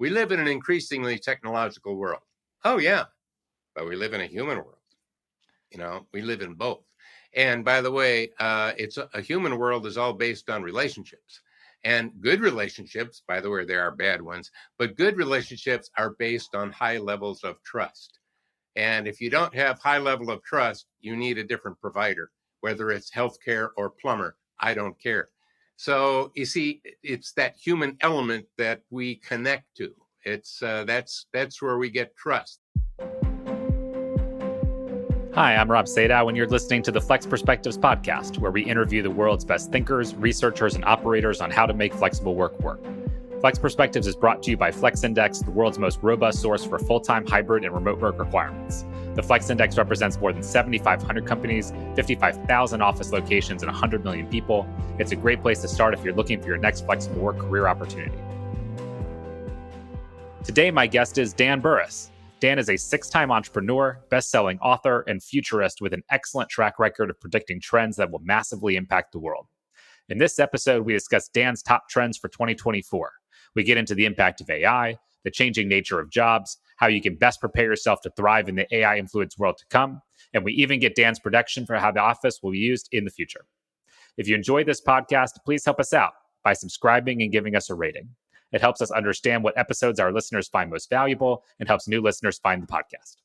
We live in an increasingly technological world. Oh, yeah, but we live in a human world. We live in both. And by the way, it's a human world is all based on relationships. And good relationships, by the way, there are bad ones, but good relationships are based on high levels of trust. And if you don't have high level of trust, you need a different provider, whether it's healthcare or plumber. I don't care. So you see, it's that human element that we connect to. It's that's where we get trust. Hi, I'm Rob Sadow, and you're listening to the Flex Perspectives podcast, where we interview the world's best thinkers, researchers, and operators on how to make flexible work work. Flex Perspectives is brought to you by Flex Index, the world's most robust source for full-time, hybrid, and remote work requirements. The Flex Index represents more than 7,500 companies, 55,000 office locations, and 100 million people. It's a great place to start if you're looking for your next flexible work career opportunity. Today, my guest is Dan Burrus. Dan is a six-time entrepreneur, best-selling author, and futurist with an excellent track record of predicting trends that will massively impact the world. In this episode, we discuss Dan's top trends for 2024. We get into the impact of AI, the changing nature of jobs, how you can best prepare yourself to thrive in the AI-influenced world to come, and we even get Dan's prediction for how the office will be used in the future. If you enjoyed this podcast, please help us out by subscribing and giving us a rating. It helps us understand what episodes our listeners find most valuable and helps new listeners find the podcast.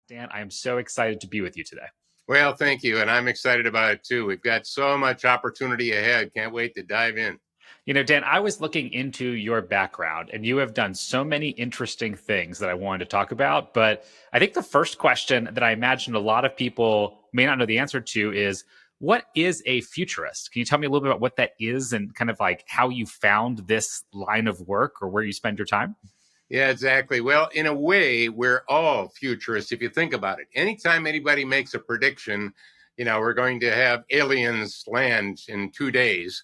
Dan, I am so excited to be with you today. Well, thank you. And I'm excited about it too. We've got so much opportunity ahead. Can't wait to dive in. You know, Dan, I was looking into your background and you have done so many interesting things that I wanted to talk about. But I think the first question that I imagine a lot of people may not know the answer to is, what is a futurist? Can you tell me a little bit about what that is and kind of like how you found this line of work or where you spend your time? Yeah, exactly. Well, in a way, we're all futurists if you think about it. Anytime anybody makes a prediction, we're going to have aliens land in 2 days.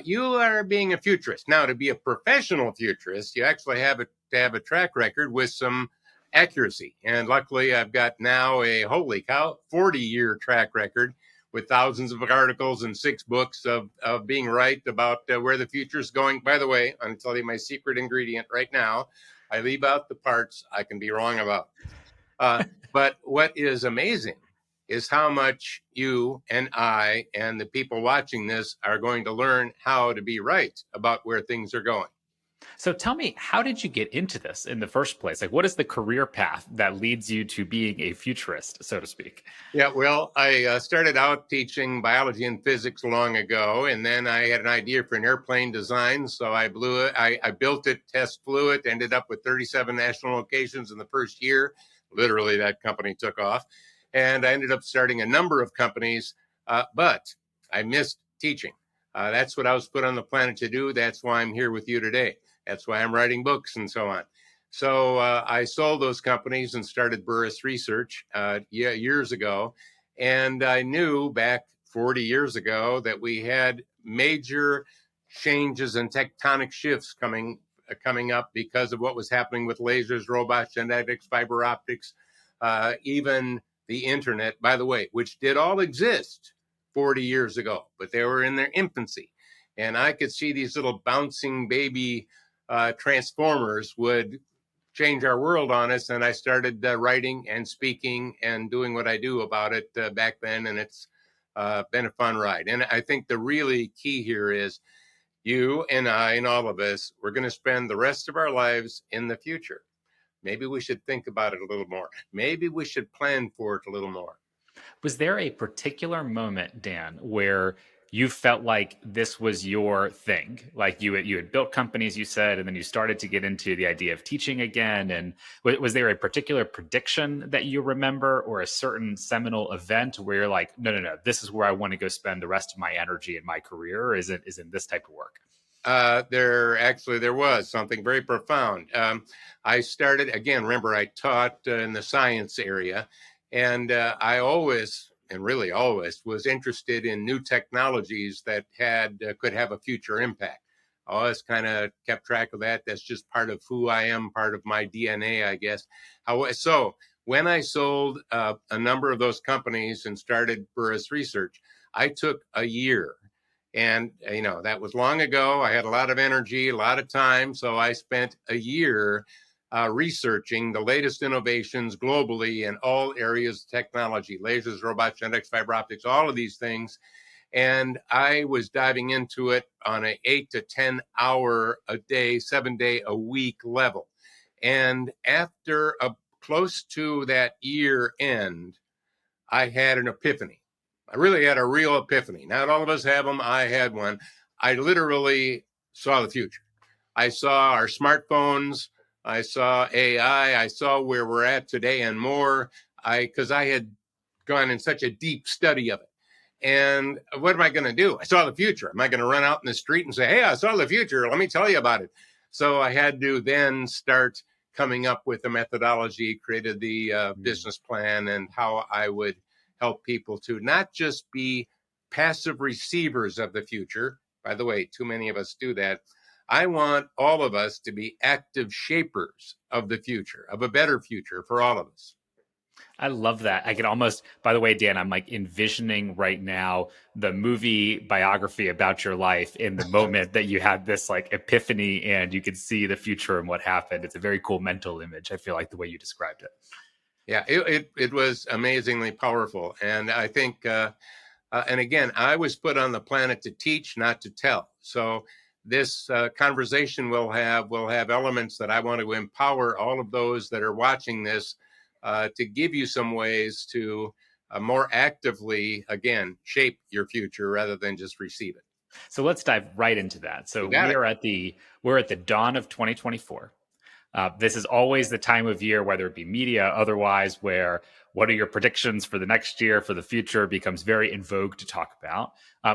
You are being a futurist. Now, to be a professional futurist, you actually have to have a track record with some accuracy. And luckily, I've got now a, holy cow, 40-year track record with thousands of articles and 6 books of being right about where the future is going. By the way, I'm telling you my secret ingredient right now. I leave out the parts I can be wrong about. But what is amazing is how much you and I and the people watching this are going to learn how to be right about where things are going. So tell me, how did you get into this in the first place? Like, what is the career path that leads you to being a futurist, so to speak? Yeah, well, I started out teaching biology and physics long ago, and then I had an idea for an airplane design, so I blew it. I built it, test flew it, ended up with 37 national locations in the first year. Literally, that company took off, and I ended up starting a number of companies, but I missed teaching. That's what I was put on the planet to do. That's why I'm here with you today. That's why I'm writing books and so on. So I sold those companies and started Burrus Research years ago. And I knew back 40 years ago that we had major changes and tectonic shifts coming up because of what was happening with lasers, robots, genetics, fiber optics, even the internet, by the way, which did all exist 40 years ago, but they were in their infancy. And I could see these little bouncing baby transformers would change our world on us. And I started writing and speaking and doing what I do about it back then. And it's been a fun ride. And I think the really key here is you and I and all of us, we're going to spend the rest of our lives in the future. Maybe we should think about it a little more. Maybe we should plan for it a little more. Was there a particular moment, Dan, where you felt like this was your thing? Like you had built companies, you said, and then you started to get into the idea of teaching again. And was there a particular prediction that you remember or a certain seminal event where you're like, no, this is where I want to go spend the rest of my energy in my career? Or is it this type of work? There was something very profound. I started, again, remember I taught in the science area, and I always was interested in new technologies that could have a future impact. I always kind of kept track of that. That's just part of who I am, part of my DNA, I guess. So when I sold a number of those companies and started Burrus Research, I took a year And, that was long ago. I had a lot of energy, a lot of time. So I spent a year researching the latest innovations globally in all areas of technology, lasers, robots, genetics, fiber optics, all of these things. And I was diving into it on an 8 to 10 hour a day, 7 day a week level. And after close to that year end, I had an epiphany. I really had a real epiphany. Not all of us have them. I had one. I literally saw the future. I saw our smartphones. I saw AI. I saw where we're at today and more. Because I had gone in such a deep study of it. And what am I going to do? I saw the future. Am I going to run out in the street and say, hey, I saw the future. Let me tell you about it. So I had to then start coming up with a methodology, created the business plan, and how I would help people to not just be passive receivers of the future. By the way, too many of us do that. I want all of us to be active shapers of the future, of a better future for all of us. I love that. I can almost, by the way, Dan, I'm like envisioning right now the movie biography about your life in the moment that you had this like epiphany and you could see the future and what happened. It's a very cool mental image. I feel like the way you described it. Yeah, it was amazingly powerful. And I think, and again, I was put on the planet to teach, not to tell. So this conversation will have elements that I want to empower all of those that are watching this to give you some ways to more actively, again, shape your future rather than just receive it. So let's dive right into that. So we're at the dawn of 2024. This is always the time of year, whether it be media, otherwise, where what are your predictions for the next year, for the future, becomes very in vogue to talk about.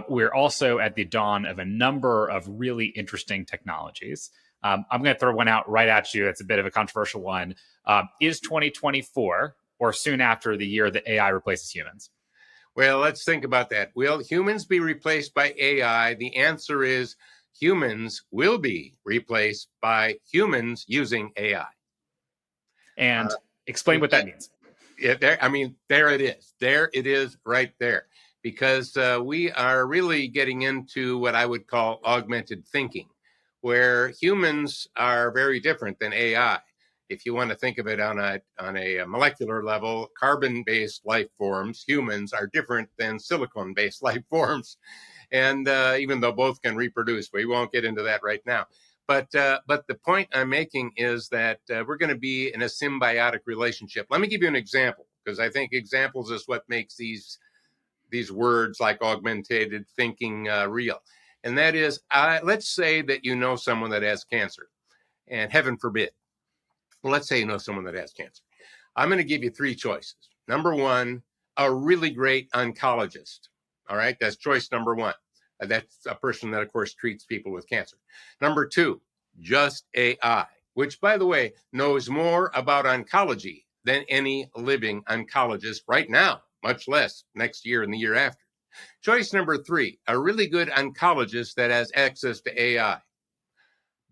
We're also at the dawn of a number of really interesting technologies. I'm going to throw one out right at you. It's a bit of a controversial one. Is 2024 or soon after the year that AI replaces humans? Well, let's think about that. Will humans be replaced by AI? The answer is humans will be replaced by humans using AI. And explain what that means. There it is. There it is right there. Because we are really getting into what I would call augmented thinking, where humans are very different than AI. If you want to think of it on a molecular level, carbon-based life forms, humans, are different than silicon-based life forms. And even though both can reproduce, we won't get into that right now. But the point I'm making is that we're going to be in a symbiotic relationship. Let me give you an example, because I think examples is what makes these words like augmented thinking real. And that is, let's say that you know someone that has cancer, and heaven forbid, let's say you know someone that has cancer. I'm going to give you three choices. Number one, a really great oncologist. All right, that's choice number one. That's a person that, of course, treats people with cancer. Number two, just AI, which, by the way, knows more about oncology than any living oncologist right now, much less next year and the year after. Choice number three, a really good oncologist that has access to AI.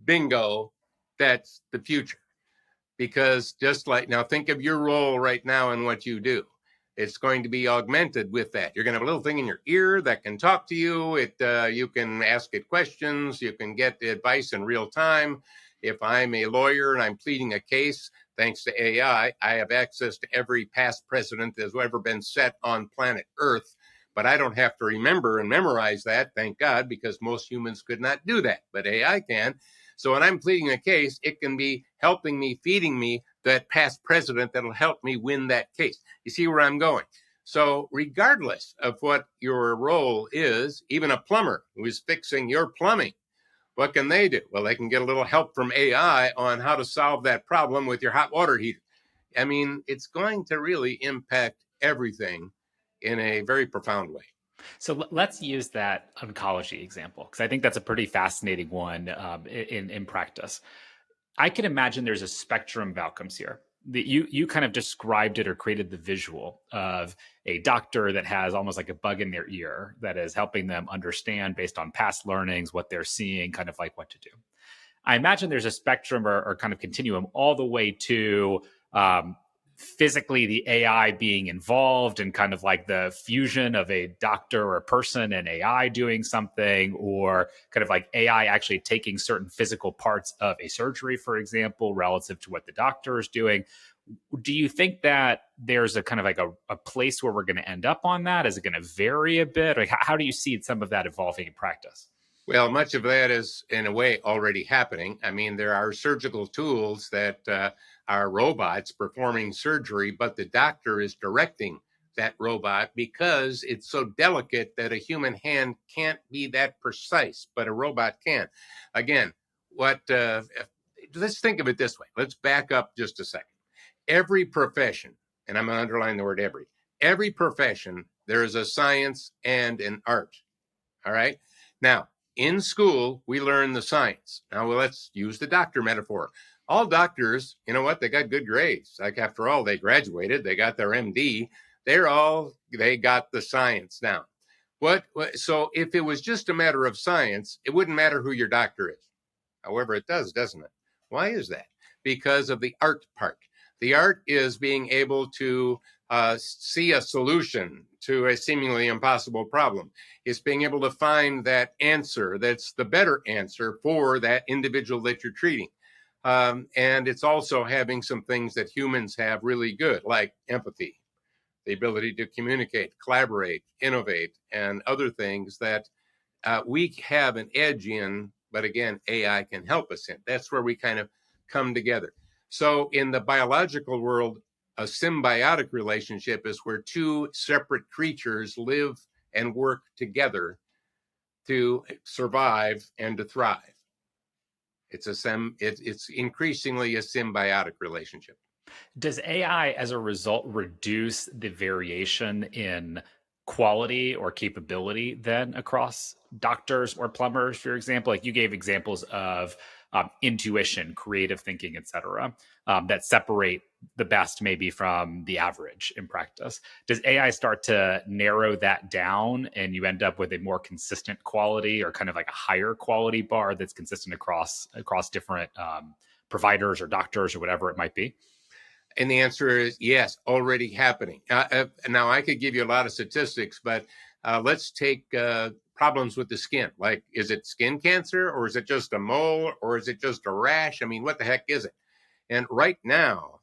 Bingo, that's the future. Because just like now, think of your role right now and what you do. It's going to be augmented with that. You're going to have a little thing in your ear that can talk to you. You can ask it questions. You can get advice in real time. If I'm a lawyer and I'm pleading a case, thanks to AI, I have access to every past precedent that's ever been set on planet Earth. But I don't have to remember and memorize that, thank God, because most humans could not do that. But AI can. So when I'm pleading a case, it can be helping me, feeding me that past precedent that'll help me win that case. You see where I'm going? So regardless of what your role is, even a plumber who is fixing your plumbing, what can they do? Well, they can get a little help from AI on how to solve that problem with your hot water heater. I mean, it's going to really impact everything in a very profound way. So let's use that oncology example, because I think that's a pretty fascinating one in practice. I can imagine there's a spectrum of outcomes here. You kind of described it or created the visual of a doctor that has almost like a bug in their ear that is helping them understand based on past learnings, what they're seeing, kind of like what to do. I imagine there's a spectrum or kind of continuum all the way to physically the AI being involved and kind of like the fusion of a doctor or a person and AI doing something, or kind of like AI actually taking certain physical parts of a surgery, for example, relative to what the doctor is doing. Do you think that there's a kind of like a place where we're going to end up on that? Is it going to vary a bit? Like, how do you see some of that evolving in practice? Well, much of that is, in a way, already happening. I mean, there are surgical tools that are robots performing surgery, but the doctor is directing that robot because it's so delicate that a human hand can't be that precise, but a robot can. Again, let's think of it this way. Let's back up just a second. Every profession, and I'm going to underline the word every profession, there is a science and an art. All right. Now, in school, we learn the science. Now, let's use the doctor metaphor. All doctors, you know what? They got good grades. Like, after all, they graduated, they got their MD. They got the science down. So if it was just a matter of science, it wouldn't matter who your doctor is. However, it does, doesn't it? Why is that? Because of the art part. The art is being able to see a solution to a seemingly impossible problem. It's being able to find that answer that's the better answer for that individual that you're treating. And it's also having some things that humans have really good, like empathy, the ability to communicate, collaborate, innovate, and other things that we have an edge in, but again, AI can help us in. That's where we kind of come together. So in the biological world, a symbiotic relationship is where two separate creatures live and work together to survive and to thrive. It's increasingly a symbiotic relationship. Does AI, as a result, reduce the variation in quality or capability then across doctors or plumbers, for example? Like, you gave examples of intuition, creative thinking, et cetera, that separate the best maybe from the average in practice. Does AI start to narrow that down and you end up with a more consistent quality, or kind of like a higher quality bar that's consistent across different providers or doctors or whatever it might be? And the answer is yes, already happening. Now, I could give you a lot of statistics, but let's take problems with the skin. Like, is it skin cancer, or is it just a mole, or is it just a rash? I mean, what the heck is it? And right now,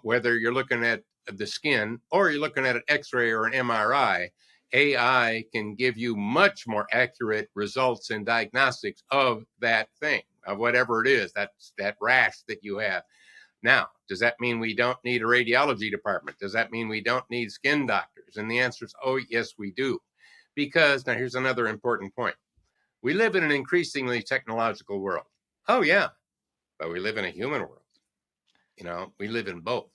whether you're looking at the skin or you're looking at an X-ray or an MRI, AI can give you much more accurate results and diagnostics of that thing, of whatever it is, that rash that you have. Now, does that mean we don't need a radiology department? Does that mean we don't need skin doctors? And the answer is, oh, yes, we do. Because, now here's another important point. We live in an increasingly technological world. Oh, yeah, but we live in a human world. You know, we live in both.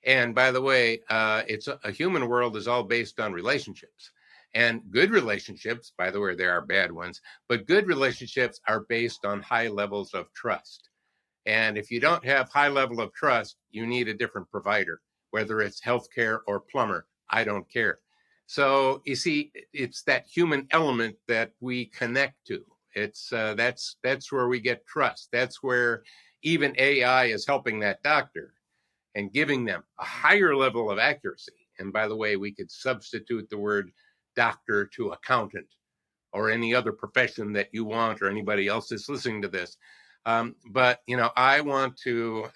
And by the way, it's a human world is all based on relationships. And good relationships, by the way, there are bad ones, but good relationships are based on high levels of trust. And if you don't have high level of trust, you need a different provider, whether it's healthcare or plumber. I don't care. So you see, it's that human element that we connect to. It's that's where we get trust. That's where even AI is helping that doctor and giving them a higher level of accuracy. And by the way, we could substitute the word doctor to accountant or any other profession that you want, or anybody else that's listening to this. But, you know, I want to,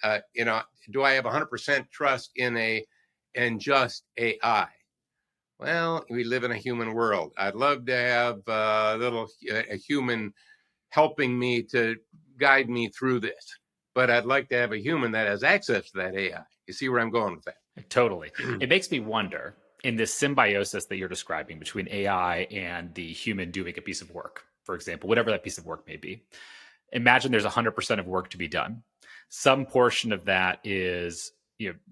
do I have 100% trust in just AI? Well, we live in a human world. I'd love to have a human helping me to guide me through this, but I'd like to have a human that has access to that AI. You see where I'm going with that? Totally. It makes me wonder, in this symbiosis that you're describing between AI and the human doing a piece of work, for example, whatever that piece of work may be. Imagine there's 100% of work to be done. Some portion of that is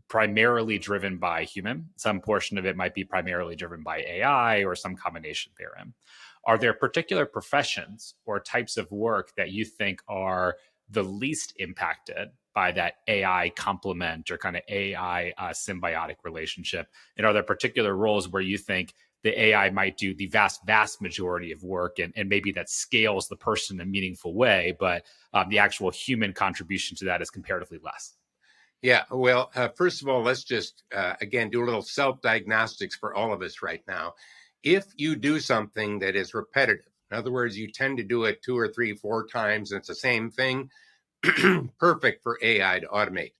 primarily driven by human. Some portion of it might be primarily driven by AI or some combination therein. Are there particular professions or types of work that you think are the least impacted by that AI complement or kind of AI symbiotic relationship? And are there particular roles where you think the AI might do the vast majority of work, and maybe that scales the person in a meaningful way, but the actual human contribution to that is comparatively less? Yeah, well, first of all, let's just, again, do a little self-diagnostics for all of us right now. If you do something that is repetitive, in other words, you tend to do it 2 or 3, 4 times, and it's the same thing, perfect for AI to automate.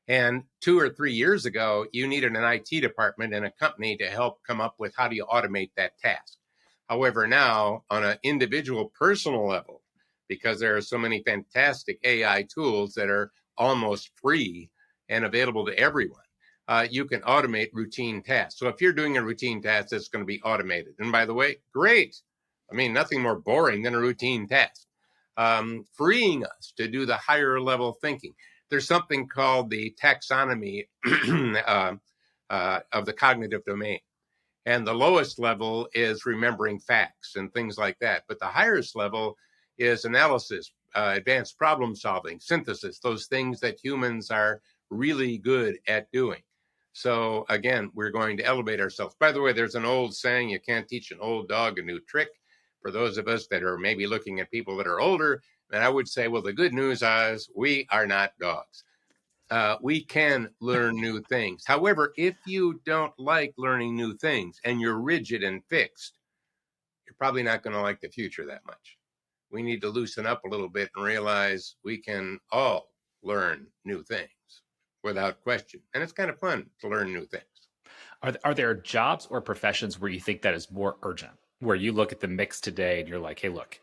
And 2 or 3 years ago, you needed an IT department and a company to help come up with how do you automate that task. However, now on an individual personal level, because there are so many fantastic AI tools that are almost free and available to everyone, you can automate routine tasks. So if you're doing a routine task, it's going to be automated. And by the way, great. I mean, nothing more boring than a routine task. Freeing us to do the higher level thinking. There's something called the taxonomy of the cognitive domain. And the lowest level is remembering facts and things like that. But the highest level is analysis, advanced problem solving, synthesis, those things that humans are really good at doing. So again, we're going to elevate ourselves. By the way, there's an old saying, you can't teach an old dog a new trick. For those of us that are maybe looking at people that are older, and I would say, well, the good news is we are not dogs. We can learn new things. However, if you don't like learning new things and you're rigid and fixed, you're probably not going to like the future that much. We need to loosen up a little bit and realize we can all learn new things without question. And it's kind of fun to learn new things. Are there jobs or professions where you think that is more urgent, where you look at the mix today and you're like, hey, look,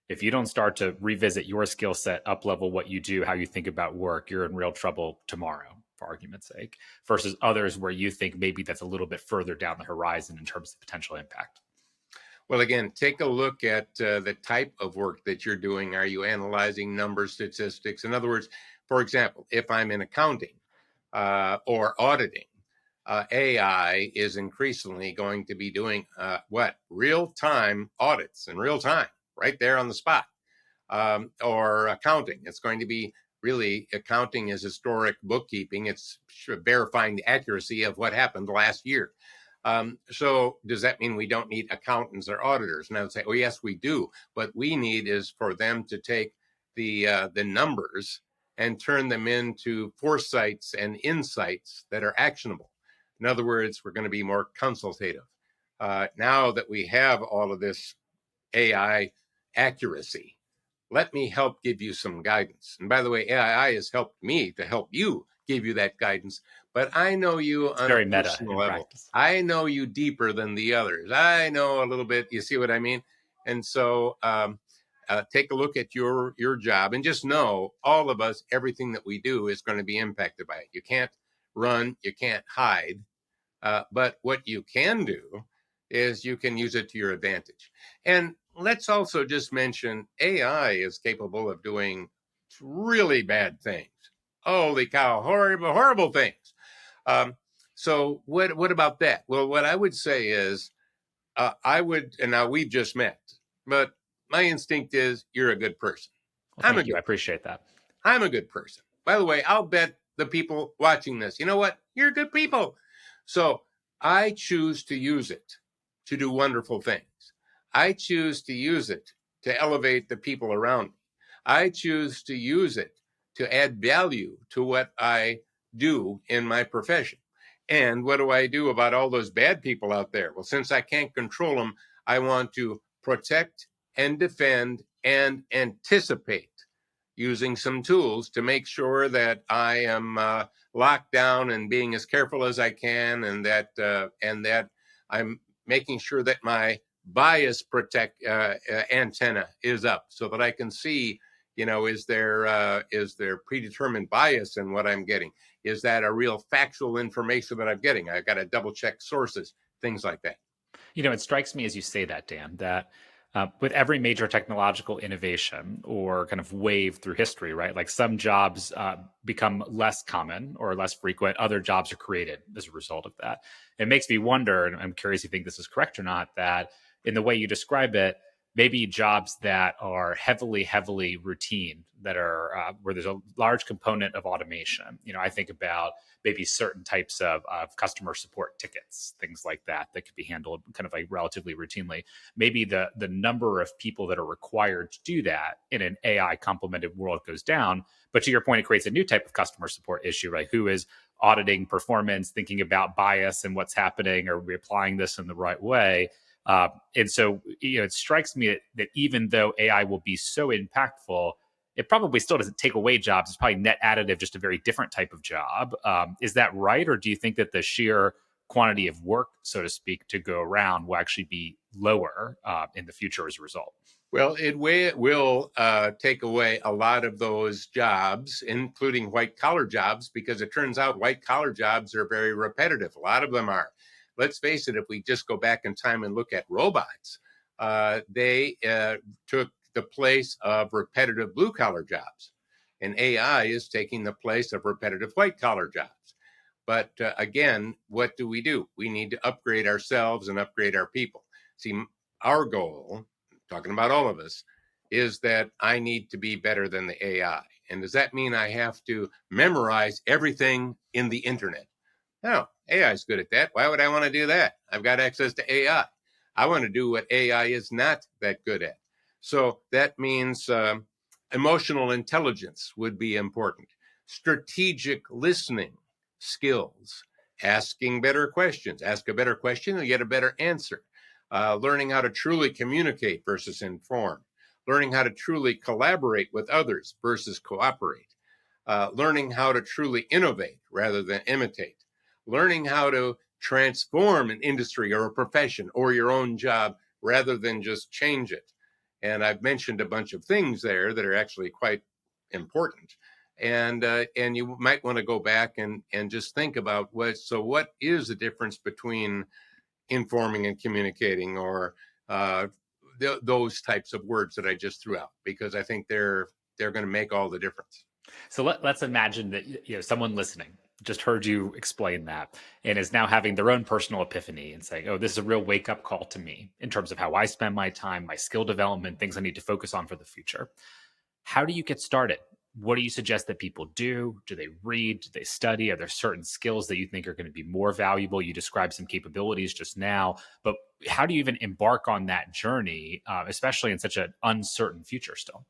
if you don't start to revisit your skill set, up level what you do, how you think about work, you're in real trouble tomorrow, for argument's sake, versus others where you think maybe that's a little bit further down the horizon in terms of potential impact? Well, again, take a look at the type of work that you're doing. Are you analyzing numbers, statistics? In other words, for example, if I'm in accounting or auditing, AI is increasingly going to be doing real-time audits in real time, right there on the spot. Or accounting, it's going to be really, accounting is historic bookkeeping. It's verifying the accuracy of what happened last year. So does that mean we don't need accountants or auditors? And I would say, oh, yes, we do. What we need is for them to take the numbers and turn them into foresights and insights that are actionable. In other words, we're going to be more consultative. Now that we have all of this AI accuracy, let me help give you some guidance. And by the way, AI has helped me to help you, give you that guidance. But I know you It's on a very meta personal in level. practice. I know you deeper than the others. I know a little bit. You see what I mean? And so take a look at your job and just know all of us, everything that we do is going to be impacted by it. You can't run, you can't hide. But what you can do is you can use it to your advantage. And let's also just mention AI is capable of doing really bad things. Holy cow, horrible, horrible things. So what about that? Well, what I would say is and now we've just met, but my instinct is you're a good person. Well, thank you. I appreciate that. I'm a good person. By the way, I'll bet the people watching this, you know what? You're good people. So I choose to use it to do wonderful things. I choose to use it to elevate the people around me. I choose to use it to add value to what I do in my profession. And what do I do about all those bad people out there? Well, since I can't control them, I want to protect and defend and anticipate using some tools to make sure that I am locked down and being as careful as I can, and that I'm making sure that my bias antenna is up so that I can see, is there predetermined bias in what I'm getting? Is that a real factual information that I'm getting? I've got to double check sources, things like that. It strikes me as you say that, Dan, that with every major technological innovation or kind of wave through history, right? Like some jobs become less common or less frequent. Other jobs are created as a result of that. It makes me wonder, and I'm curious if you think this is correct or not, that in the way you describe it, maybe jobs that are heavily routine, that are where there's a large component of automation. I think about maybe certain types of customer support tickets, things like that could be handled kind of like relatively routinely. Maybe the number of people that are required to do that in an AI complemented world goes down. But to your point, it creates a new type of customer support issue, right? Who is auditing performance, thinking about bias and what's happening? Are we applying this in the right way? And so, it strikes me that even though AI will be so impactful, it probably still doesn't take away jobs. It's probably net additive, just a very different type of job. Is that right? Or do you think that the sheer quantity of work, so to speak, to go around will actually be lower in the future as a result? Well, it will take away a lot of those jobs, including white collar jobs, because it turns out white collar jobs are very repetitive. A lot of them are. Let's face it, if we just go back in time and look at robots, they took the place of repetitive blue collar jobs. And AI is taking the place of repetitive white collar jobs. But again, what do? We need to upgrade ourselves and upgrade our people. See, our goal, talking about all of us, is that I need to be better than the AI. And does that mean I have to memorize everything in the internet? No, AI is good at that. Why would I want to do that? I've got access to AI. I want to do what AI is not that good at. So that means emotional intelligence would be important. Strategic listening skills, asking better questions. Ask a better question and get a better answer. Learning how to truly communicate versus inform. Learning how to truly collaborate with others versus cooperate. Learning how to truly innovate rather than imitate. Learning how to transform an industry or a profession or your own job rather than just change it. And I've mentioned a bunch of things there that are actually quite important. And you might want to go back and just think about what is the difference between informing and communicating, or those types of words that I just threw out, because I think they're going to make all the difference. So let's imagine that someone listening just heard you explain that and is now having their own personal epiphany and saying, oh, this is a real wake up call to me in terms of how I spend my time, my skill development, things I need to focus on for the future. How do you get started? What do you suggest that people do? Do they read? Do they study? Are there certain skills that you think are going to be more valuable? You described some capabilities just now, but how do you even embark on that journey, especially in such an uncertain future still?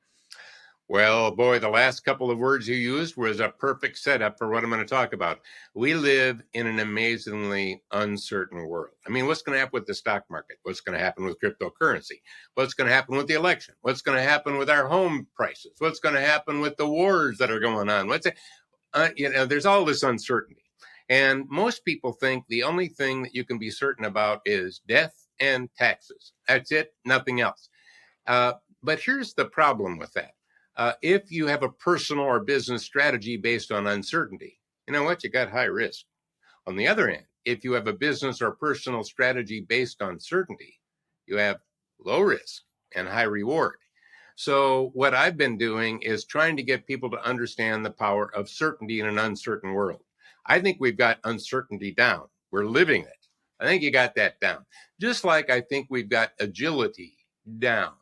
Well, boy, the last couple of words you used was a perfect setup for what I'm going to talk about. We live in an amazingly uncertain world. I mean, what's going to happen with the stock market? What's going to happen with cryptocurrency? What's going to happen with the election? What's going to happen with our home prices? What's going to happen with the wars that are going on? There's all this uncertainty. And most people think the only thing that you can be certain about is death and taxes. That's it, nothing else. But here's the problem with that. If you have a personal or business strategy based on uncertainty, you know what? You got high risk. On the other hand, if you have a business or personal strategy based on certainty, you have low risk and high reward. So what I've been doing is trying to get people to understand the power of certainty in an uncertain world. I think we've got uncertainty down. We're living it. I think you got that down. Just like I think we've got agility down.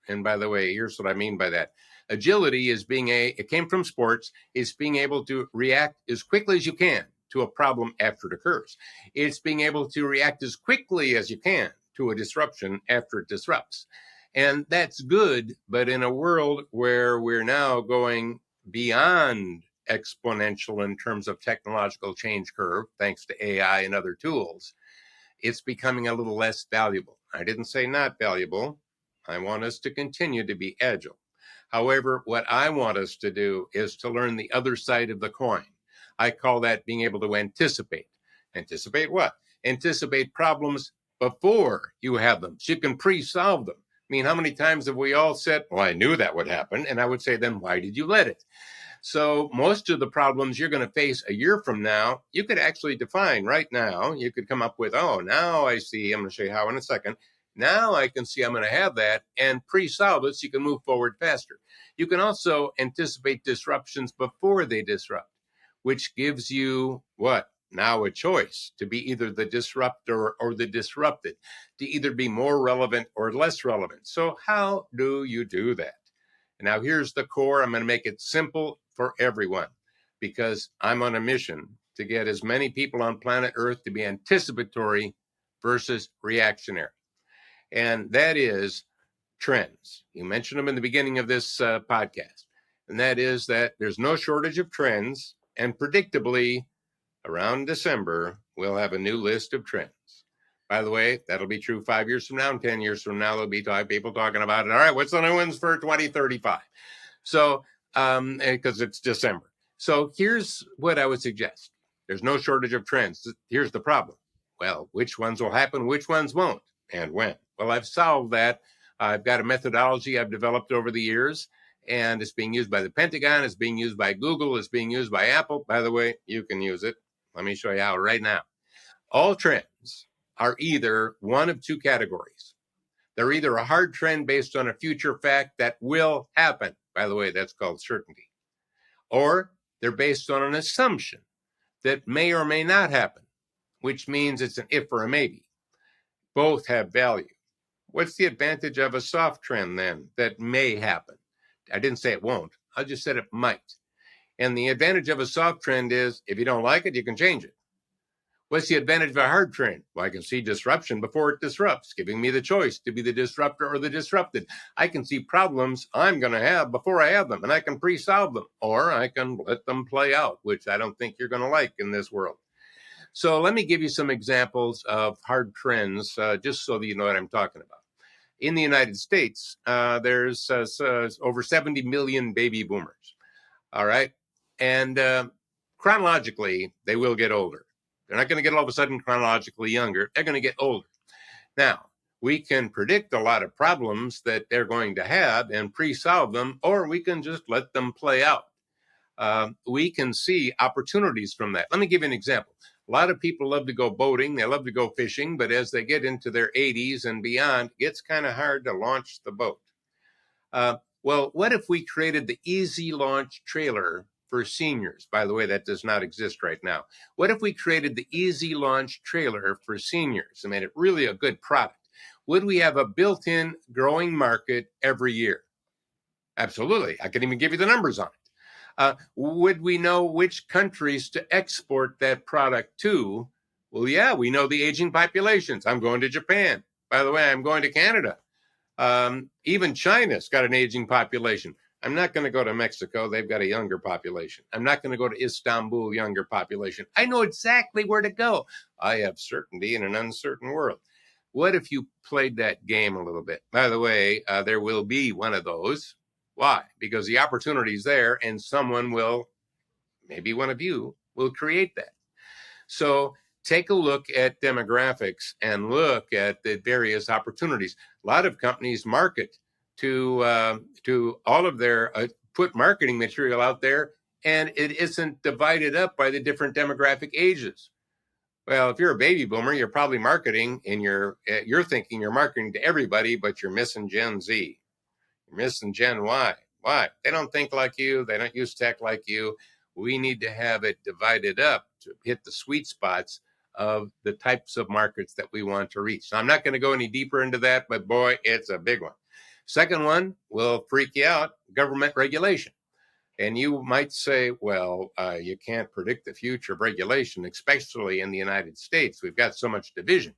And by the way, here's what I mean by that. Agility is it came from sports, is being able to react as quickly as you can to a problem after it occurs. It's being able to react as quickly as you can to a disruption after it disrupts. And that's good, but in a world where we're now going beyond exponential in terms of technological change curve, thanks to AI and other tools, it's becoming a little less valuable. I didn't say not valuable. I want us to continue to be agile. However, what I want us to do is to learn the other side of the coin. I call that being able to anticipate. Anticipate what? Anticipate problems before you have them, so you can pre-solve them. I mean, how many times have we all said, well, I knew that would happen? And I would say, then why did you let it? So most of the problems you're going to face a year from now, you could actually define right now. You could come up with, oh, now I see. I'm going to show you how in a second. Now I can see I'm going to have that and pre-solve it so you can move forward faster. You can also anticipate disruptions before they disrupt, which gives you what? now a choice to be either the disruptor or the disrupted, to either be more relevant or less relevant. So how do you do that? Now, here's the core. I'm going to make it simple for everyone because I'm on a mission to get as many people on planet Earth to be anticipatory versus reactionary. And that is trends. You mentioned them in the beginning of this podcast. And that is that there's no shortage of trends. And predictably, around December, we'll have a new list of trends. By the way, that'll be true 5 years from now, and 10 years from now, there'll be people talking about it. All right, what's the new ones for 2035? So, because it's December. So here's what I would suggest. There's no shortage of trends. Here's the problem. Well, which ones will happen, which ones won't, and when? Well, I've solved that. I've got a methodology I've developed over the years, and it's being used by the Pentagon. It's being used by Google. It's being used by Apple. By the way, you can use it. Let me show you how right now. All trends are either one of two categories. They're either a hard trend based on a future fact that will happen. By the way, that's called certainty. Or they're based on an assumption that may or may not happen, which means it's an if or a maybe. Both have value. What's the advantage of a soft trend then that may happen? I didn't say it won't. I just said it might. And the advantage of a soft trend is if you don't like it, you can change it. What's the advantage of a hard trend? Well, I can see disruption before it disrupts, giving me the choice to be the disruptor or the disrupted. I can see problems I'm going to have before I have them, and I can pre-solve them, or I can let them play out, which I don't think you're going to like in this world. So let me give you some examples of hard trends, just so that you know what I'm talking about. In the United States, there's over 70 million baby boomers. All right. And chronologically, they will get older. They're not going to get all of a sudden chronologically younger. They're going to get older. Now, we can predict a lot of problems that they're going to have and pre-solve them, or we can just let them play out. We can see opportunities from that. Let me give you an example. A lot of people love to go boating. They love to go fishing. But as they get into their 80s and beyond, it gets kind of hard to launch the boat. Well, what if we created the easy launch trailer for seniors? By the way, that does not exist right now. What if we created the easy launch trailer for seniors and made it really a good product? Would we have a built-in growing market every year? Absolutely. I can even give you the numbers on it. Would we know which countries to export that product to? Well, yeah, we know the aging populations. I'm going to Japan. By the way, I'm going to Canada. Even China's got an aging population. I'm not going to go to Mexico. They've got a younger population. I'm not going to go to Istanbul, younger population. I know exactly where to go. I have certainty in an uncertain world. What if you played that game a little bit? By the way, there will be one of those. Why? Because the opportunity is there and someone will, maybe one of you, will create that. So take a look at demographics and look at the various opportunities. A lot of companies market to all of their, put marketing material out there, and it isn't divided up by the different demographic ages. Well, if you're a baby boomer, you're probably marketing and you're thinking you're marketing to everybody, but you're missing Gen Z. You're missing Gen Y. Why? They don't think like you. They don't use tech like you. We need to have it divided up to hit the sweet spots of the types of markets that we want to reach. So I'm not going to go any deeper into that, but boy, it's a big one. Second one will freak you out, government regulation. And you might say, well, you can't predict the future of regulation, especially in the United States. We've got so much division.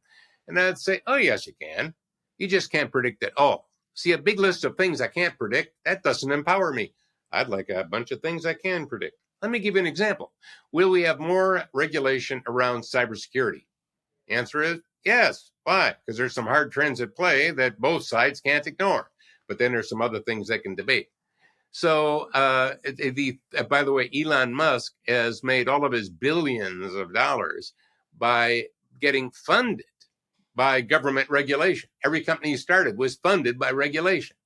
And I'd say, oh, yes, you can. You just can't predict it all. See, a big list of things I can't predict, that doesn't empower me. I'd like a bunch of things I can predict. Let me give you an example. Will we have more regulation around cybersecurity? Answer is yes. Why? Because there's some hard trends at play that both sides can't ignore. But then there's some other things they can debate. So, by the way, Elon Musk has made all of his billions of dollars by getting funded by government regulation. Every company he started was funded by regulation.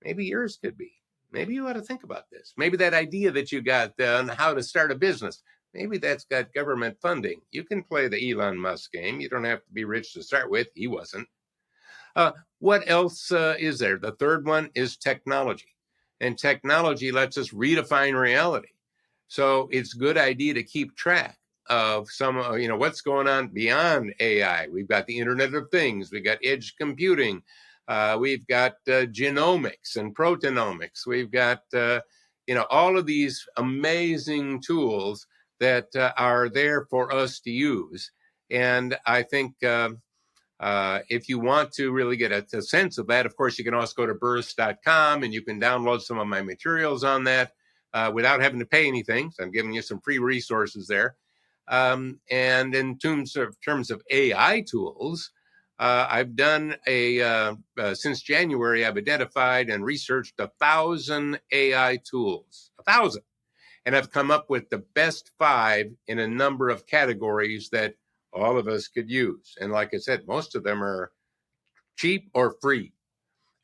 Maybe yours could be. Maybe you ought to think about this. Maybe that idea that you got on how to start a business, maybe that's got government funding. You can play the Elon Musk game. You don't have to be rich to start with. He wasn't. What else is there? The third one is technology. And technology lets us redefine reality. So it's a good idea to keep track of some, what's going on beyond AI. We've got the Internet of Things. We've got edge computing. We've got genomics and proteomics. We've got, all of these amazing tools that are there for us to use. And I think if you want to really get a sense of that, of course, you can also go to burrus.com and you can download some of my materials on that without having to pay anything. So I'm giving you some free resources there. And in terms of AI tools, I've done since January, I've identified and researched 1,000 AI tools, 1,000. And I've come up with the best 5 in a number of categories that all of us could use. And like I said, most of them are cheap or free.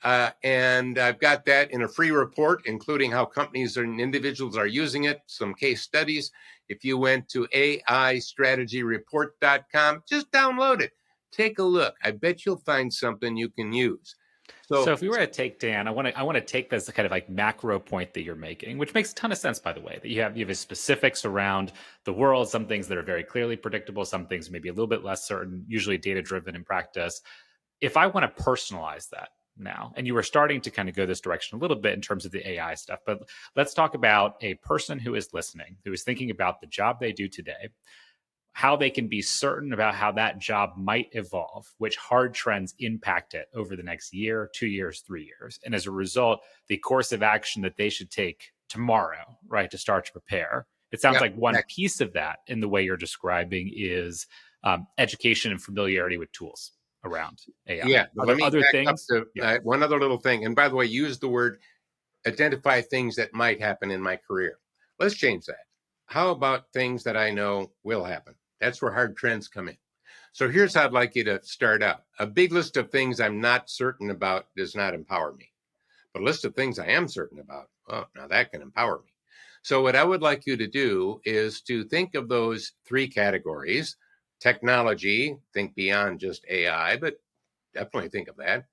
And I've got that in a free report, including how companies and individuals are using it, some case studies. If you went to AIstrategyreport.com, just download it. Take a look. I bet you'll find something you can use. So if we were to take, Dan, I want to take this kind of like macro point that you're making, which makes a ton of sense, by the way, that you have specifics around the world, some things that are very clearly predictable, some things maybe a little bit less certain, usually data driven in practice. If I want to personalize that now, and you were starting to kind of go this direction a little bit in terms of the AI stuff, but let's talk about a person who is listening, who is thinking about the job they do today, how they can be certain about how that job might evolve, which hard trends impact it over the next year, 2 years, 3 years. And as a result, the course of action that they should take tomorrow, right, to start to prepare. It sounds like one piece of that in the way you're describing is education and familiarity with tools around AI. Yeah. Let me other things. One other little thing. And by the way, use the word identify things that might happen in my career. Let's change that. How about things that I know will happen? That's where hard trends come in. So here's how I'd like you to start out. A big list of things I'm not certain about does not empower me. But a list of things I am certain about, oh, now that can empower me. So what I would like you to do is to think of those 3 categories. Technology, think beyond just AI, but definitely think of that.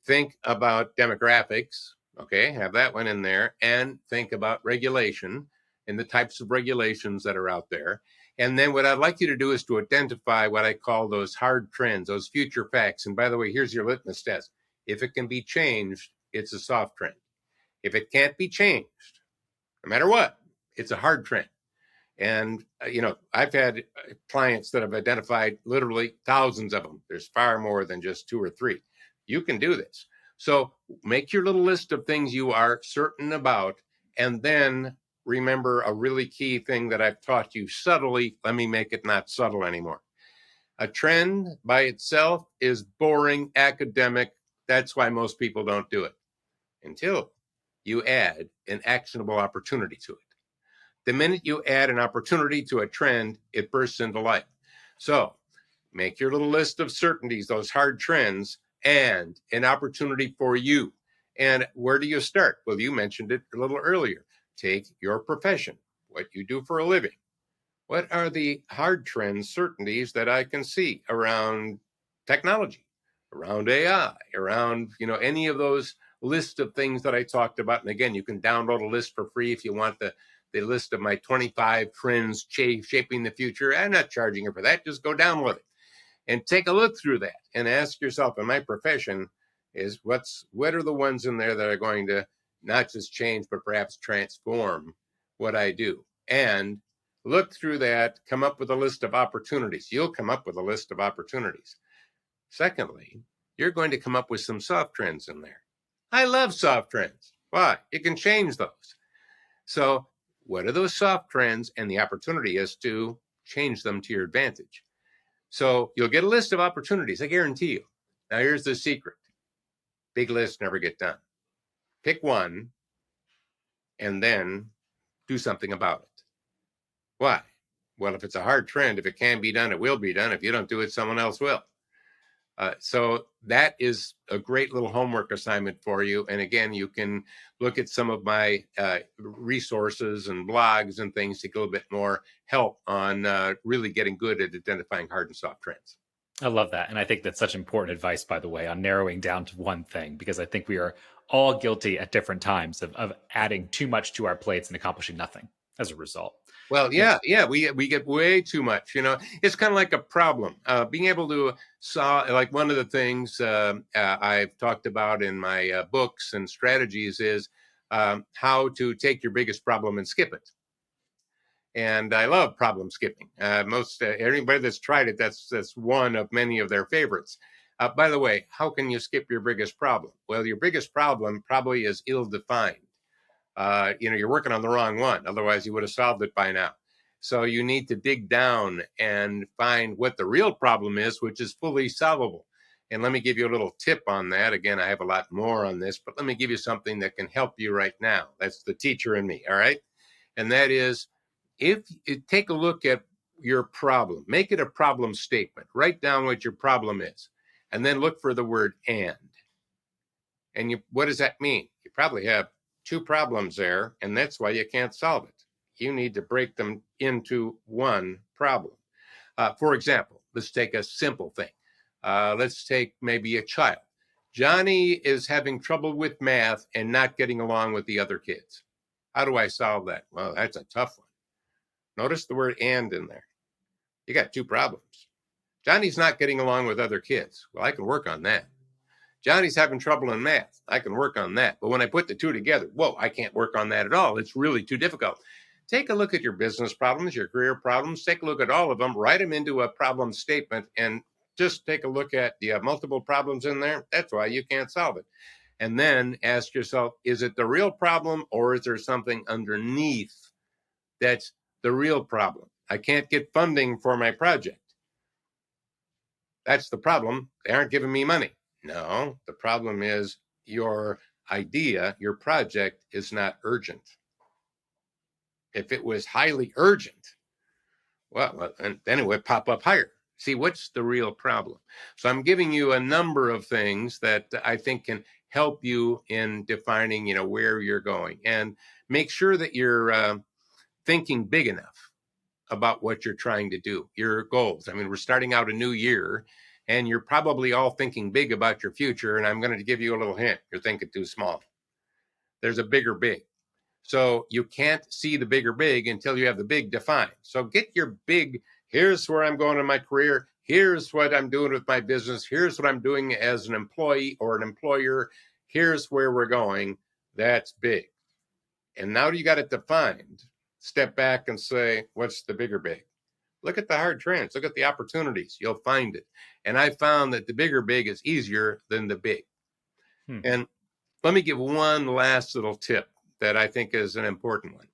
Think about demographics, okay, have that one in there, and think about regulation and the types of regulations that are out there. And then what I'd like you to do is to identify what I call those hard trends, those future facts. And by the way, here's your litmus test. If it can be changed, it's a soft trend. If it can't be changed, no matter what, it's a hard trend. And, I've had clients that have identified literally thousands of them. There's far more than just 2 or 3. You can do this. So make your little list of things you are certain about, and then remember a really key thing that I've taught you subtly. Let me make it not subtle anymore. A trend by itself is boring, academic. That's why most people don't do it until you add an actionable opportunity to it. The minute you add an opportunity to a trend, it bursts into life. So make your little list of certainties, those hard trends, and an opportunity for you. And where do you start? Well, you mentioned it a little earlier. Take your profession, what you do for a living. What are the hard trends, certainties that I can see around technology, around AI, around, any of those list of things that I talked about? And again, you can download a list for free if you want the list of my 25 trends shaping the future. I'm not charging you for that. Just go download it and take a look through that and ask yourself, in my profession, what are the ones in there that are going to not just change, but perhaps transform what I do? And look through that, come up with a list of opportunities. You'll come up with a list of opportunities. Secondly, you're going to come up with some soft trends in there. I love soft trends. Why? You can change those. So what are those soft trends? And the opportunity is to change them to your advantage. So you'll get a list of opportunities, I guarantee you. Now here's the secret. Big lists never get done. Pick one and then do something about it. Why? Well, if it's a hard trend, if it can be done, it will be done. If you don't do it, someone else will. So that is a great little homework assignment for you. And again, you can look at some of my resources and blogs and things to get a little bit more help on really getting good at identifying hard and soft trends. I love that. And I think that's such important advice, by the way, on narrowing down to one thing, because I think we are all guilty at different times of adding too much to our plates and accomplishing nothing. as a result. Well, yeah, we get way too much. It's kind of like a problem. Being able to solve, like one of the things I've talked about in my books and strategies is how to take your biggest problem and skip it. And I love problem skipping. Most anybody that's tried it, that's one of many of their favorites. By the way, how can you skip your biggest problem? Well, your biggest problem probably is ill-defined. You're working on the wrong one. Otherwise, you would have solved it by now. So you need to dig down and find what the real problem is, which is fully solvable. And let me give you a little tip on that. Again, I have a lot more on this, but let me give you something that can help you right now. That's the teacher in me, all right? And that is, if you take a look at your problem, make it a problem statement. Write down what your problem is, and then look for the word and. And what does that mean? You probably have two problems there, and that's why you can't solve it. You need to break them into one problem. For example, let's take a simple thing. Let's take maybe a child. Johnny is having trouble with math and not getting along with the other kids. How do I solve that? Well, that's a tough one. Notice the word and in there. You got two problems. Johnny's not getting along with other kids. Well, I can work on that. Johnny's having trouble in math. I can work on that. But when I put the two together, whoa, I can't work on that at all. It's really too difficult. Take a look at your business problems, your career problems. Take a look at all of them. Write them into a problem statement and just take a look at, do you have multiple problems in there? That's why you can't solve it. And then ask yourself, is it the real problem or is there something underneath that's the real problem? I can't get funding for my project. That's the problem. They aren't giving me money. No, the problem is your idea, your project is not urgent. If it was highly urgent, well, then it would pop up higher. See, what's the real problem? So I'm giving you a number of things that I think can help you in defining, where you're going, and make sure that you're thinking big enough about what you're trying to do, your goals. I mean, we're starting out a new year, and you're probably all thinking big about your future. And I'm going to give you a little hint. You're thinking too small. There's a bigger big. So you can't see the bigger big until you have the big defined. So get your big, here's where I'm going in my career. Here's what I'm doing with my business. Here's what I'm doing as an employee or an employer. Here's where we're going. That's big. And now you got it defined. Step back and say, what's the bigger big? Look at the hard trends. Look at the opportunities. You'll find it. And I found that the bigger big is easier than the big. And let me give one last little tip that I think is an important one.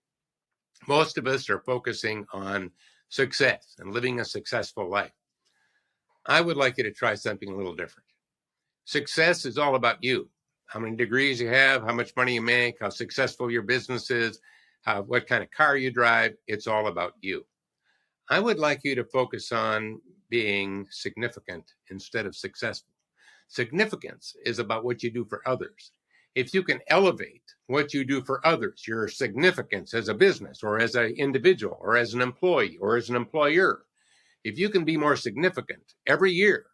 Most of us are focusing on success and living a successful life. I would like you to try something a little different. Success is all about you. How many degrees you have, how much money you make, how successful your business is, what kind of car you drive. It's all about you. I would like you to focus on being significant instead of successful. Significance is about what you do for others. If you can elevate what you do for others, your significance as a business or as an individual or as an employee or as an employer, if you can be more significant every year,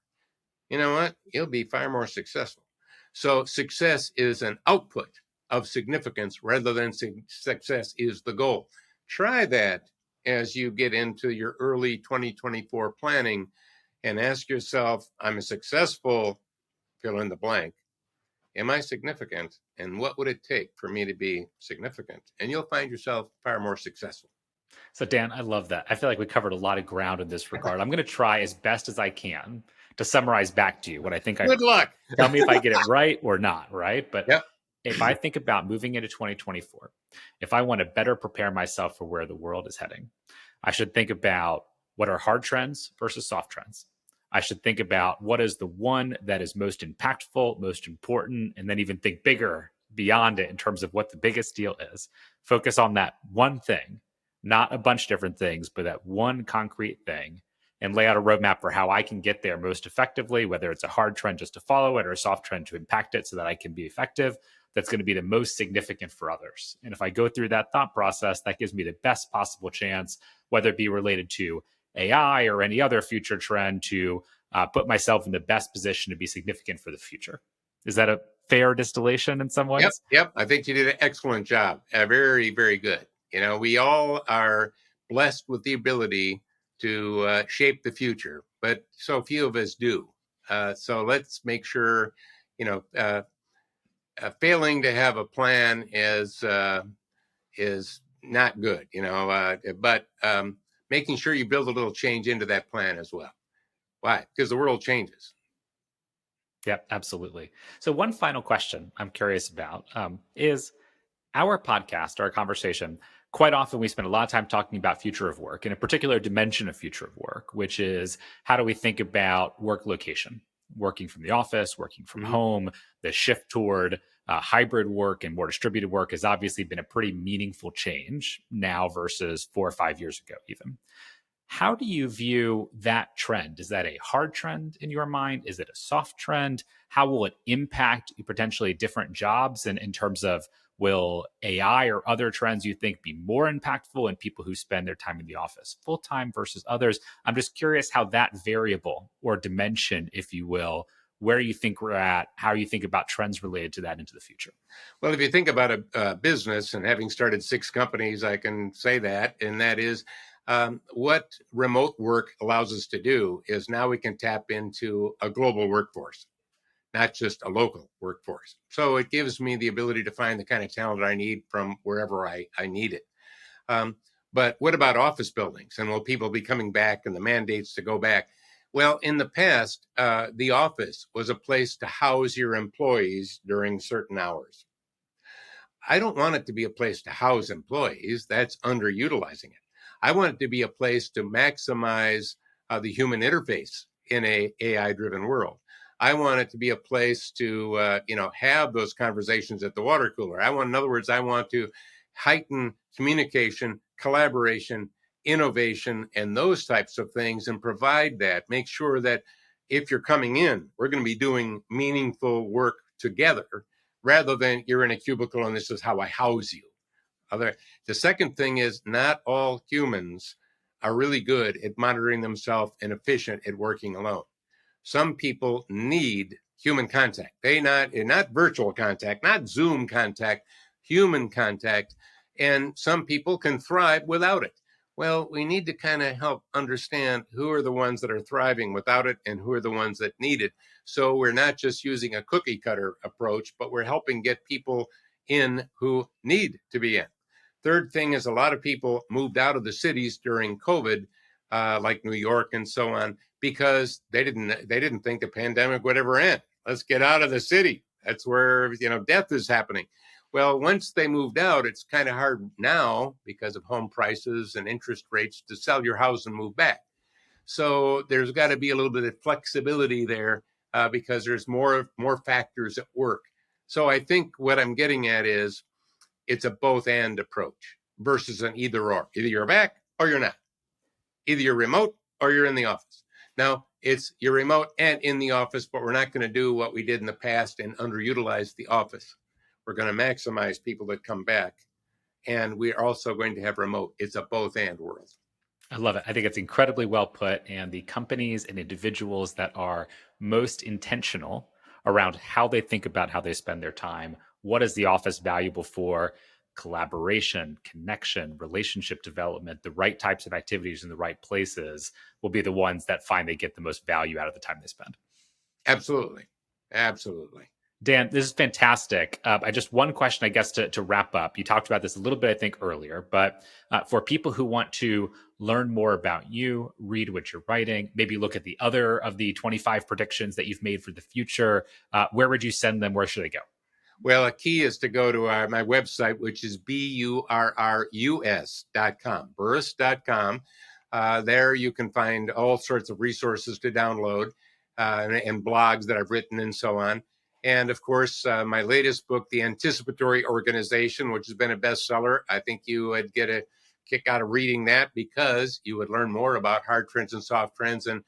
you know what? You'll be far more successful. So success is an output of significance rather than success is the goal. Try that as you get into your early 2024 planning and ask yourself, I'm a successful, fill in the blank. Am I significant? And what would it take for me to be significant? And you'll find yourself far more successful. So, Dan, I love that. I feel like we covered a lot of ground in this regard. I'm going to try as best as I can to summarize back to you what I think I Good luck. Tell me if I get it right or not, right? But Yep. If I think about moving into 2024, if I want to better prepare myself for where the world is heading, I should think about what are hard trends versus soft trends. I should think about what is the one that is most impactful, most important, and then even think bigger beyond it in terms of what the biggest deal is. Focus on that one thing, not a bunch of different things, but that one concrete thing, and lay out a roadmap for how I can get there most effectively, whether it's a hard trend just to follow it or a soft trend to impact it so that I can be effective. That's going to be the most significant for others. And if I go through that thought process, that gives me the best possible chance, whether it be related to AI or any other future trend, to put myself in the best position to be significant for the future. Is that a fair distillation in some ways? Yep. I think you did an excellent job. Very, very good. We all are blessed with the ability to shape the future, but so few of us do. So let's make sure, failing to have a plan is not good, but making sure you build a little change into that plan as well. Why? Because the world changes. Yep, absolutely. So, one final question I'm curious about is our podcast, our conversation. Quite often, we spend a lot of time talking about future of work and a particular dimension of future of work, which is how do we think about work location, working from the office, working from Mhm. home. The shift toward hybrid work and more distributed work has obviously been a pretty meaningful change now versus 4 or 5 years ago, even. How do you view that trend? Is that a hard trend in your mind? Is it a soft trend? How will it impact potentially different jobs? And in terms of will AI or other trends you think be more impactful in people who spend their time in the office full time versus others? I'm just curious how that variable or dimension, if you will, where you think we're at, how you think about trends related to that into the future. Well, if you think about a business, and having started 6 companies, I can say that, and that is what remote work allows us to do is now we can tap into a global workforce, not just a local workforce. So it gives me the ability to find the kind of talent I need from wherever I need it. Um, but what about office buildings? And will people be coming back and the mandates to go back? Well, in the past, the office was a place to house your employees during certain hours. I don't want it to be a place to house employees. That's underutilizing it. I want it to be a place to maximize the human interface in a AI-driven world. I want it to be a place to have those conversations at the water cooler. In other words, I want to heighten communication, collaboration, innovation, and those types of things, and provide that. Make sure that if you're coming in, we're going to be doing meaningful work together rather than you're in a cubicle and this is how I house you. The second thing is not all humans are really good at monitoring themselves and efficient at working alone. Some people need human contact. Not virtual contact, not Zoom contact, human contact. And some people can thrive without it. Well, we need to kind of help understand who are the ones that are thriving without it and who are the ones that need it. So we're not just using a cookie cutter approach, but we're helping get people in who need to be in. Third thing is a lot of people moved out of the cities during COVID, like New York and so on, because they didn't think the pandemic would ever end. Let's get out of the city. That's where death is happening. Well, once they moved out, it's kind of hard now because of home prices and interest rates to sell your house and move back. So there's got to be a little bit of flexibility there because there's more factors at work. So I think what I'm getting at is it's a both and approach versus an either or. Either you're back or you're not. Either you're remote or you're in the office. Now, it's you're remote and in the office, but we're not going to do what we did in the past and underutilize the office. We're going to maximize people that come back. And we're also going to have remote. It's a both and world. I love it. I think it's incredibly well put. And the companies and individuals that are most intentional around how they think about how they spend their time, what is the office valuable for? Collaboration, connection, relationship development, the right types of activities in the right places will be the ones that find they get the most value out of the time they spend. Absolutely. Absolutely. Dan, this is fantastic. I just one question, I guess, to wrap up. You talked about this a little bit, I think, earlier, but for people who want to learn more about you, read what you're writing, maybe look at the other of the 25 predictions that you've made for the future, where would you send them? Where should they go? Well, a key is to go to my website, which is burrus.com, burrus.com. There you can find all sorts of resources to download and blogs that I've written and so on. And of course, my latest book, The Anticipatory Organization, which has been a bestseller. I think you would get a kick out of reading that because you would learn more about hard trends and soft trends and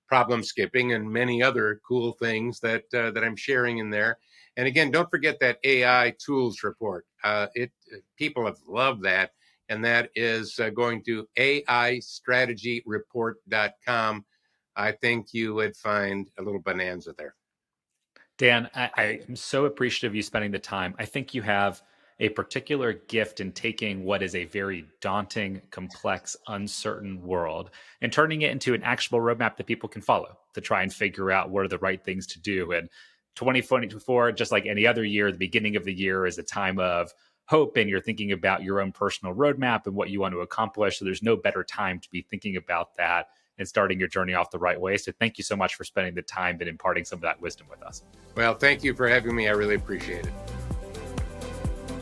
problem skipping and many other cool things that I'm sharing in there. And again, don't forget that AI tools report. People have loved that. And that is going to AIstrategyreport.com. I think you would find a little bonanza there. Dan, I am so appreciative of you spending the time. I think you have a particular gift in taking what is a very daunting, complex, uncertain world and turning it into an actionable roadmap that people can follow to try and figure out what are the right things to do. And 2024, just like any other year, the beginning of the year is a time of hope, and you're thinking about your own personal roadmap and what you want to accomplish. So there's no better time to be thinking about that and starting your journey off the right way. So thank you so much for spending the time and imparting some of that wisdom with us. Well, thank you for having me. I really appreciate it.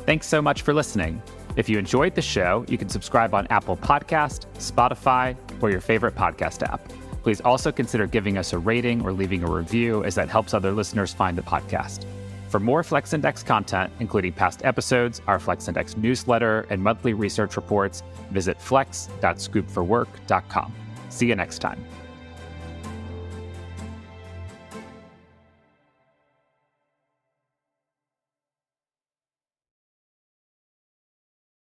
Thanks so much for listening. If you enjoyed the show, you can subscribe on Apple Podcast, Spotify, or your favorite podcast app. Please also consider giving us a rating or leaving a review, as that helps other listeners find the podcast. For more Flex Index content, including past episodes, our Flex Index newsletter, and monthly research reports, visit flex.scoopforwork.com. See you next time.